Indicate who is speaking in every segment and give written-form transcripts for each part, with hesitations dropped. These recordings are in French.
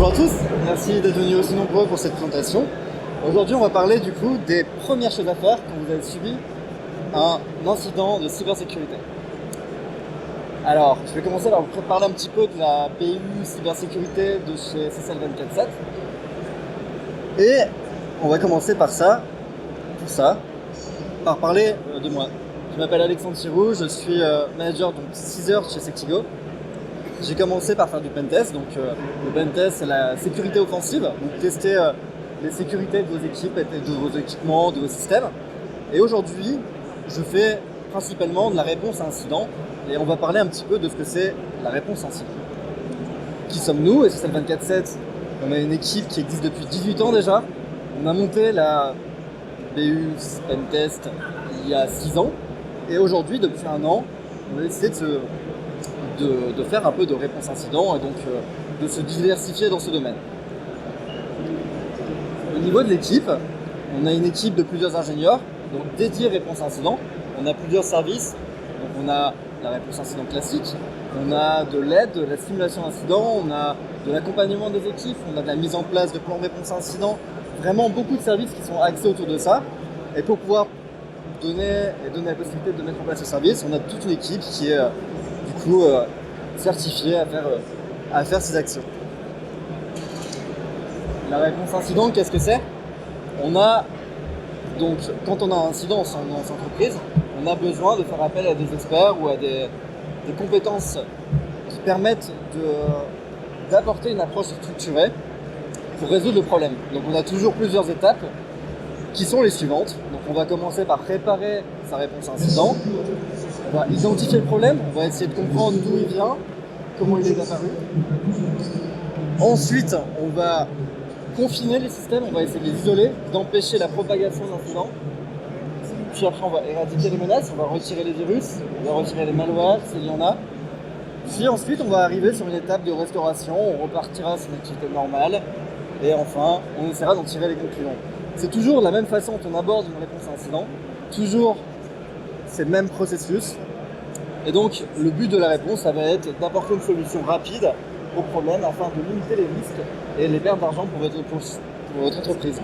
Speaker 1: Bonjour à tous, merci d'être venus aussi nombreux pour cette présentation. Aujourd'hui, on va parler du coup des premières choses à faire quand vous avez subi un incident de cybersécurité. Alors, je vais commencer par vous parler un petit peu de la BU cybersécurité de chez CCL 24/7. Et on va commencer par parler de moi. Je m'appelle Alexandre Chirou, je suis manager donc 6 heures chez Sectigo. J'ai commencé par faire du pentest, donc le pentest c'est la sécurité offensive, donc tester les sécurités de vos équipes, de vos équipements, de vos systèmes. Et aujourd'hui, je fais principalement de la réponse à incident et on va parler un petit peu de ce que c'est la réponse à incident. Qui sommes-nous? SSL 24/7, on a une équipe qui existe depuis 18 ans déjà. On a monté la BU Pentest il y a 6 ans et aujourd'hui, depuis un an, on va essayer de faire un peu de réponse incident et donc de se diversifier dans ce domaine. Au niveau de l'équipe, on a une équipe de plusieurs ingénieurs, donc dédiés réponse incident. On a plusieurs services, donc on a la réponse incident classique, on a de l'aide, de la simulation d'incident, on a de l'accompagnement des équipes, on a de la mise en place de plans de réponse incident, vraiment beaucoup de services qui sont axés autour de ça. Et pour pouvoir donner la possibilité de mettre en place ce service, on a toute une équipe qui est certifiée à faire ces actions. La réponse incident, qu'est-ce que c'est? Donc, quand on a un incident dans son entreprise, on a besoin de faire appel à des experts ou à des compétences qui permettent d'apporter une approche structurée pour résoudre le problème. Donc on a toujours plusieurs étapes qui sont les suivantes. Donc on va commencer par préparer sa réponse incident. On va identifier le problème, on va essayer de comprendre d'où il vient, comment il est apparu. Ensuite, on va confiner les systèmes, on va essayer de les isoler, d'empêcher la propagation d'incidents. Puis après, on va éradiquer les menaces, on va retirer les virus, on va retirer les malwares s'il y en a. Puis ensuite, on va arriver sur une étape de restauration, on repartira sur une activité normale. Et enfin, on essaiera d'en tirer les conclusions. C'est toujours la même façon dont on aborde une réponse à incident, toujours c'est le même processus. Et donc, le but de la réponse, ça va être d'apporter une solution rapide au problème afin de limiter les risques et les pertes d'argent pour votre entreprise.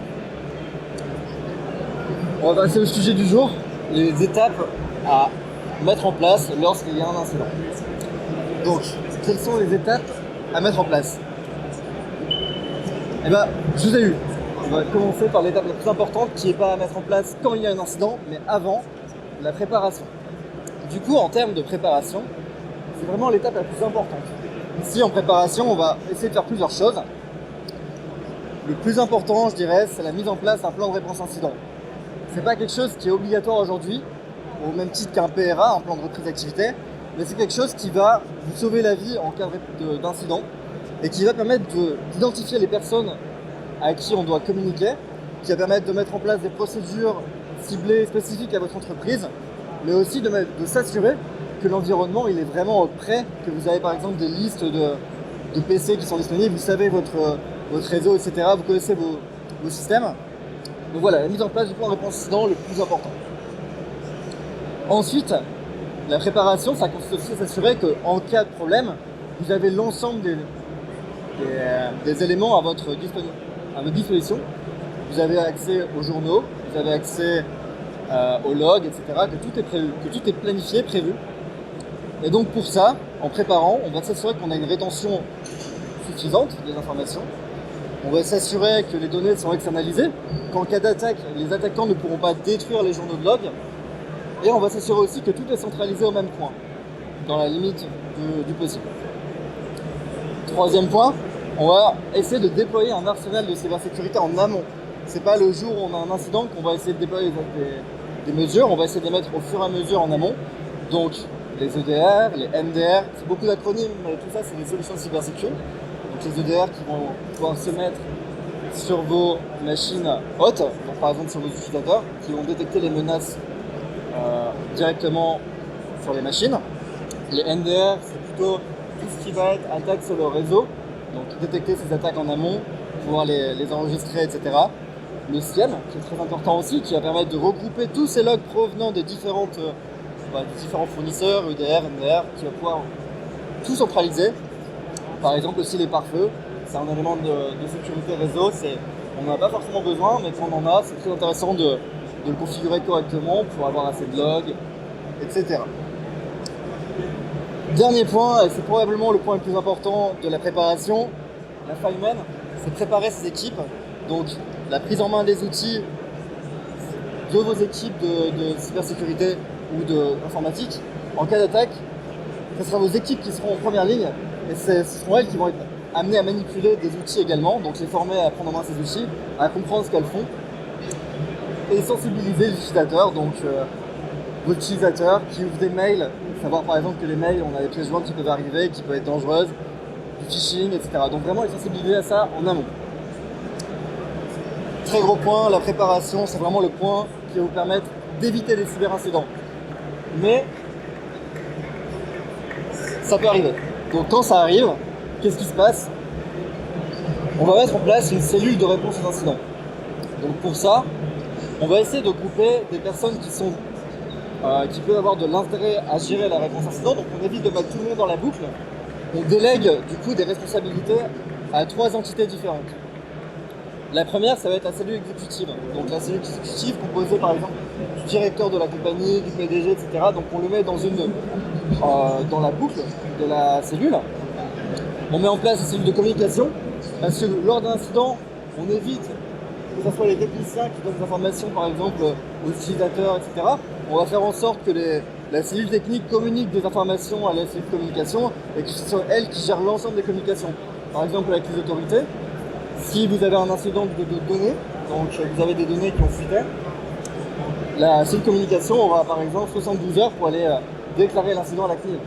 Speaker 1: On va passer au sujet du jour, les étapes à mettre en place lorsqu'il y a un incident. Donc, quelles sont les étapes à mettre en place? Eh bien, je vous ai eu. On va commencer par l'étape la plus importante qui n'est pas à mettre en place quand il y a un incident, mais avant, la préparation. Du coup, en termes de préparation, c'est vraiment l'étape la plus importante. Ici, en préparation, on va essayer de faire plusieurs choses. Le plus important, je dirais, c'est la mise en place d'un plan de réponse incident. C'est pas quelque chose qui est obligatoire aujourd'hui, au même titre qu'un PRA, un plan de reprise d'activité, mais c'est quelque chose qui va vous sauver la vie en cas d'incident et qui va permettre d'identifier les personnes à qui on doit communiquer, qui va permettre de mettre en place des procédures ciblées spécifiques à votre entreprise, mais aussi de s'assurer que l'environnement il est vraiment prêt, que vous avez par exemple des listes de PC qui sont disponibles, vous savez votre réseau, etc. Vous connaissez vos systèmes. Donc voilà, la mise en place du plan de réponse incident le plus important. Ensuite, la préparation, ça consiste aussi à s'assurer qu'en cas de problème, vous avez l'ensemble des éléments à votre disposition. Vous avez accès aux journaux, vous avez accès aux logs, etc. Que tout est prévu, que tout est planifié, prévu. Et donc pour ça, en préparant, on va s'assurer qu'on a une rétention suffisante des informations. On va s'assurer que les données sont externalisées, qu'en cas d'attaque, les attaquants ne pourront pas détruire les journaux de log. Et on va s'assurer aussi que tout est centralisé au même point, dans la limite du possible. Troisième point, on va essayer de déployer un arsenal de cybersécurité en amont. C'est pas le jour où on a un incident qu'on va essayer de déployer des mesures, on va essayer de les mettre au fur et à mesure en amont. Donc les EDR, les MDR, c'est beaucoup d'acronymes, mais tout ça c'est des solutions de cybersécurité. Donc les EDR qui vont pouvoir se mettre sur vos machines hautes, donc par exemple sur vos utilisateurs, qui vont détecter les menaces directement sur les machines. Les NDR, c'est plutôt tout ce qui va être attaque sur le réseau, donc détecter ces attaques en amont, pouvoir les enregistrer, etc. Le SIEM, qui est très important aussi, qui va permettre de regrouper tous ces logs provenant des différents fournisseurs, EDR, NDR, qui va pouvoir tout centraliser. Par exemple aussi les pare-feux, c'est un élément de sécurité réseau. On n'en a pas forcément besoin, mais quand on en a, c'est très intéressant de le configurer correctement pour avoir assez de logs, etc. Dernier point, et c'est probablement le point le plus important de la préparation, la fois humaine, c'est préparer ses équipes. Donc la prise en main des outils de vos équipes de cybersécurité ou d'informatique. En cas d'attaque, ce sera vos équipes qui seront en première ligne et ce seront elles qui vont être amenées à manipuler des outils également, donc les former à prendre en main ces outils, à comprendre ce qu'elles font et sensibiliser l'utilisateur, donc vos utilisateurs qui ouvrent des mails, savoir par exemple que les mails, on a des pièces jointes qui peuvent arriver, qui peuvent être dangereuses, du phishing, etc. Donc vraiment les sensibiliser à ça en amont. Très gros point, la préparation, c'est vraiment le point qui va vous permettre d'éviter les cyberincidents. Mais ça peut arriver. Donc quand ça arrive, qu'est-ce qui se passe? On va mettre en place une cellule de réponse aux incidents. Donc pour ça, on va essayer de grouper des personnes qui peuvent avoir de l'intérêt à gérer la réponse incident. Donc on évite de mettre tout le monde dans la boucle. On délègue du coup des responsabilités à 3 entités différentes. La première, ça va être la cellule exécutive. Donc la cellule exécutive composée par exemple du directeur de la compagnie, du PDG, etc. Donc on le met dans la boucle de la cellule. On met en place une cellule de communication parce que lors d'un incident, on évite que ce soit les techniciens qui donnent des informations par exemple aux utilisateurs, etc. On va faire en sorte que la cellule technique communique des informations à la cellule de communication et que ce soit elle qui gère l'ensemble des communications. Par exemple avec les autorités. Si vous avez un incident de données, donc vous avez des données qui ont fuité, la cellule de communication aura par exemple 72 heures pour aller déclarer l'incident à la CNIL.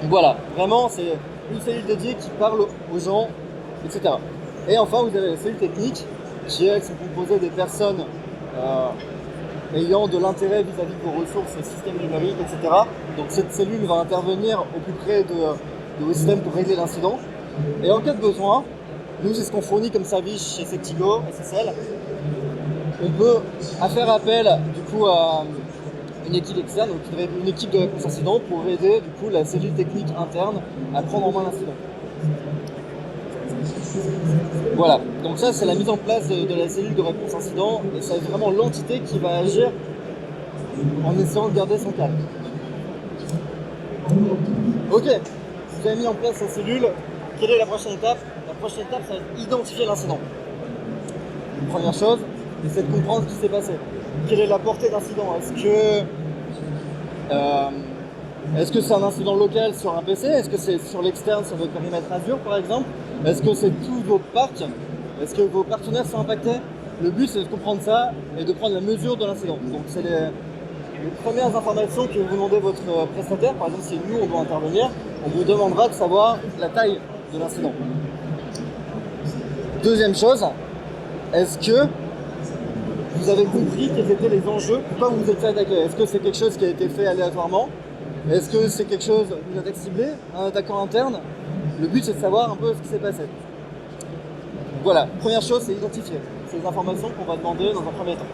Speaker 1: Donc voilà, vraiment c'est une cellule dédiée qui parle aux gens, etc. Et enfin vous avez la cellule technique qui elles sont composées des personnes ayant de l'intérêt vis-à-vis de vos ressources, systèmes numériques, etc. Donc cette cellule va intervenir au plus près de vos systèmes pour régler l'incident. Et en cas de besoin, nous, c'est ce qu'on fournit comme service chez Sectigo, SSL. On peut faire appel du coup à une équipe externe, donc une équipe de réponse incident pour aider du coup la cellule technique interne à prendre en main l'incident. Voilà, donc ça c'est la mise en place de la cellule de réponse incident et c'est vraiment l'entité qui va agir en essayant de garder son calme. Ok, vous avez mis en place la cellule, quelle est la prochaine étape? La prochaine étape, ça va être identifier l'incident. Première chose, c'est de comprendre ce qui s'est passé. Quelle est la portée d'incident? Est-ce que c'est un incident local sur un PC? Est-ce que c'est sur l'externe, sur votre périmètre Azure par exemple? Est-ce que c'est tout votre parc? Est-ce que vos partenaires sont impactés? Le but c'est de comprendre ça et de prendre la mesure de l'incident. Donc c'est les premières informations que vous demandez votre prestataire. Par exemple, si nous on doit intervenir, on vous demandera de savoir la taille de l'incident. Deuxième chose, est-ce que vous avez compris quels étaient les enjeux? Pourquoi vous vous êtes fait attaquer? Est-ce que c'est quelque chose qui a été fait aléatoirement? Est-ce que c'est quelque chose, une attaque ciblée, un attaquant interne? Le but c'est de savoir un peu ce qui s'est passé. Voilà, première chose c'est identifier. C'est les informations qu'on va demander dans un premier temps.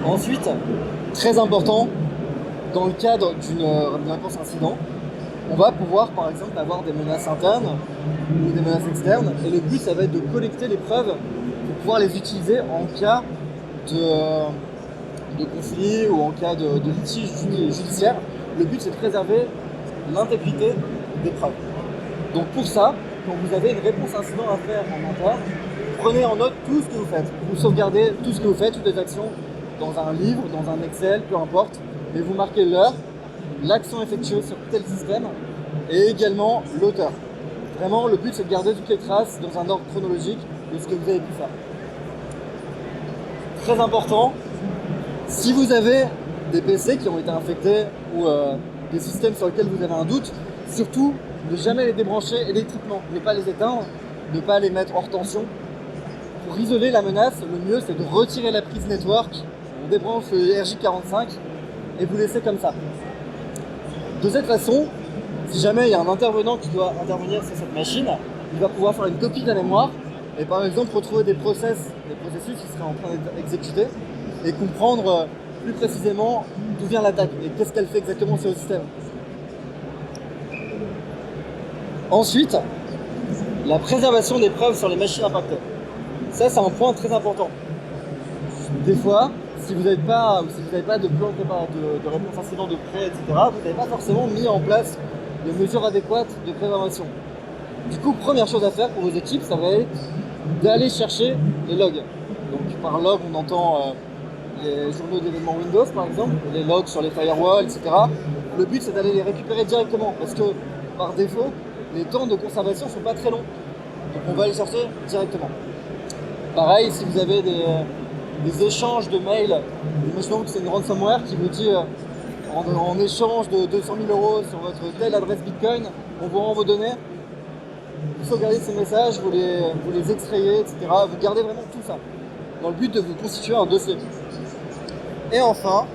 Speaker 1: Ensuite, très important, dans le cadre d'une réponse incident, on va pouvoir par exemple avoir des menaces internes ou des menaces externes et le but ça va être de collecter les preuves pour pouvoir les utiliser en cas de conflit ou en cas de litige judiciaire. Le but c'est de préserver l'intégrité des preuves. Donc pour ça, quand vous avez une réponse incident à faire en interne, prenez en note tout ce que vous faites. Vous sauvegardez tout ce que vous faites, toutes les actions dans un livre, dans un Excel, peu importe, et vous marquez l'heure, l'action effectuée sur tel système et également l'auteur. Vraiment, le but c'est de garder toutes les traces dans un ordre chronologique de ce que vous avez pu faire. Très important, si vous avez des PC qui ont été infectés ou des systèmes sur lesquels vous avez un doute, surtout ne jamais les débrancher électriquement, ne pas les éteindre, ne pas les mettre hors tension. Pour isoler la menace, le mieux c'est de retirer la prise network, on débranche le RJ45 et vous laissez comme ça. De cette façon, si jamais il y a un intervenant qui doit intervenir sur cette machine, il va pouvoir faire une copie de la mémoire et par exemple retrouver des processus qui seraient en train d'être exécutés et comprendre plus précisément d'où vient l'attaque et qu'est-ce qu'elle fait exactement sur le système. Ensuite, la préservation des preuves sur les machines impactées. Ça, c'est un point très important. Des fois, si vous n'avez pas de plan de réponse incident de prêt, etc., vous n'avez pas forcément mis en place de mesures adéquates de préservation. Du coup, première chose à faire pour vos équipes, ça va être d'aller chercher les logs. Donc par log, on entend les journaux d'événements Windows, par exemple, les logs sur les firewalls, etc. Le but, c'est d'aller les récupérer directement, parce que par défaut, les temps de conservation ne sont pas très longs. Donc on va les chercher directement. Pareil, si vous avez des échanges de mails, imaginons que c'est une ransomware qui vous dit en échange de 200 000 € sur votre telle adresse Bitcoin, on vous rend vos données. Vous sauvegardez ces messages, vous les extrayez, etc. Vous gardez vraiment tout ça, dans le but de vous constituer un dossier. Et enfin,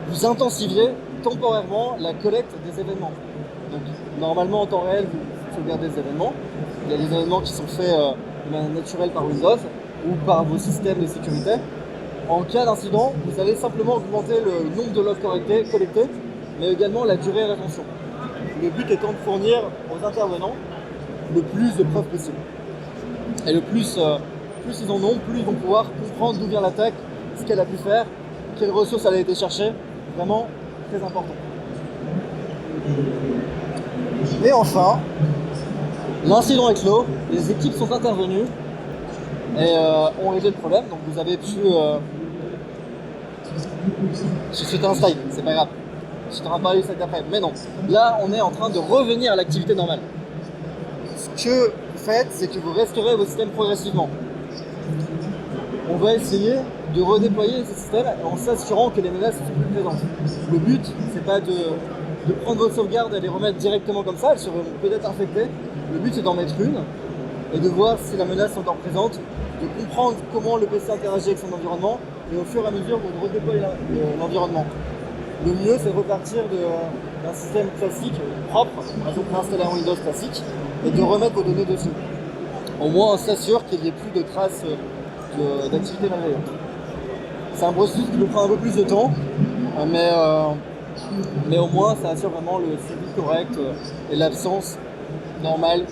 Speaker 1: vous intensiviez temporairement la collecte des événements. Donc, normalement, en temps réel, vous sauvegardez des événements. Il y a des événements qui sont faits de manière naturelle par Windows ou par vos systèmes de sécurité. En cas d'incident, vous allez simplement augmenter le nombre de logs collectés, mais également la durée de rétention. Le but étant de fournir aux intervenants le plus de preuves possible. Et le plus ils en ont, plus ils vont pouvoir comprendre d'où vient l'attaque, ce qu'elle a pu faire, quelles ressources elle a été chercher. Vraiment très important. Et enfin, l'incident est clos, les équipes sont intervenues et ont réglé le problème. Donc vous avez pu... J'ai sauté un slide, c'est pas grave. Je t'en parler ça d'après. Mais non, là on est en train de revenir à l'activité normale. Ce que vous faites, c'est que vous restaurez vos systèmes progressivement. On va essayer de redéployer ces systèmes en s'assurant que les menaces sont plus présentes. Le but, c'est pas de prendre vos sauvegardes et les remettre directement comme ça, elles seront peut-être infectées. Le but, c'est d'en mettre une et de voir si la menace est encore présente, de comprendre comment le PC interagit avec son environnement et au fur et à mesure, vous redéployez l'environnement. Le mieux, c'est de repartir d'un système classique, propre, par exemple installer un Windows classique, et de remettre vos données dessus. Au moins, on s'assure qu'il n'y ait plus de traces d'activité malveillante. C'est un processus qui nous prend un peu plus de temps, mais au moins, ça assure vraiment le suivi correct et l'absence normale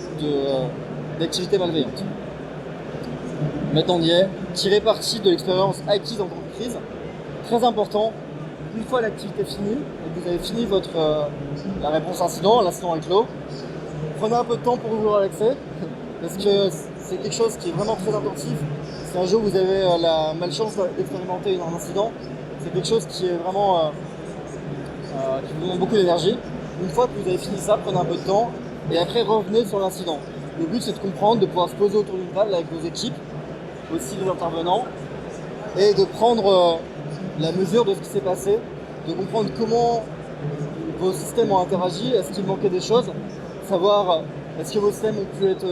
Speaker 1: d'activité malveillante. Maintenant, on y est. Tirer parti de l'expérience acquise en temps de crise. Très important. Une fois l'activité finie, et que vous avez fini la réponse incident, l'incident est clos, prenez un peu de temps pour ouvrir l'accès, parce que c'est quelque chose qui est vraiment très intensif. Si un jour vous avez la malchance d'expérimenter un incident, c'est quelque chose qui est vraiment qui vous demande beaucoup d'énergie. Une fois que vous avez fini ça, prenez un peu de temps, et après revenez sur l'incident. Le but, c'est de comprendre, de pouvoir se poser autour d'une table avec vos équipes, aussi les intervenants, et de prendre la mesure de ce qui s'est passé, de comprendre comment vos systèmes ont interagi, est-ce qu'il manquait des choses, savoir est-ce que vos systèmes ont pu être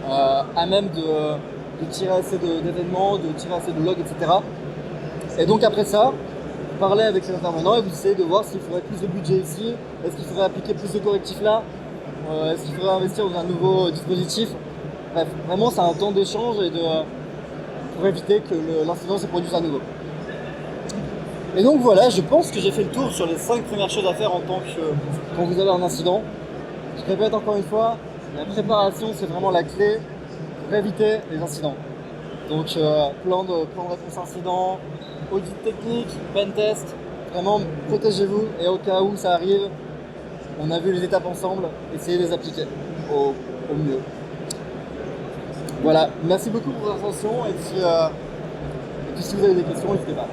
Speaker 1: à même de tirer assez d'événements, de tirer assez de logs, etc. Et donc après ça, vous parlez avec les intervenants et vous essayez de voir s'il faudrait plus de budget ici, est-ce qu'il faudrait appliquer plus de correctifs là, est-ce qu'il faudrait investir dans un nouveau dispositif. Bref, vraiment c'est un temps d'échange et pour éviter que l'incident se produise à nouveau. Et donc voilà, je pense que j'ai fait le tour sur les 5 premières choses à faire quand vous avez un incident. Je répète encore une fois, la préparation c'est vraiment la clé pour éviter les incidents. Donc plan de réponse incident, audit technique, pentest, vraiment protégez-vous et au cas où ça arrive, on a vu les étapes ensemble, essayez de les appliquer au mieux. Voilà, merci beaucoup pour votre attention et puis si vous avez des questions, n'hésitez pas.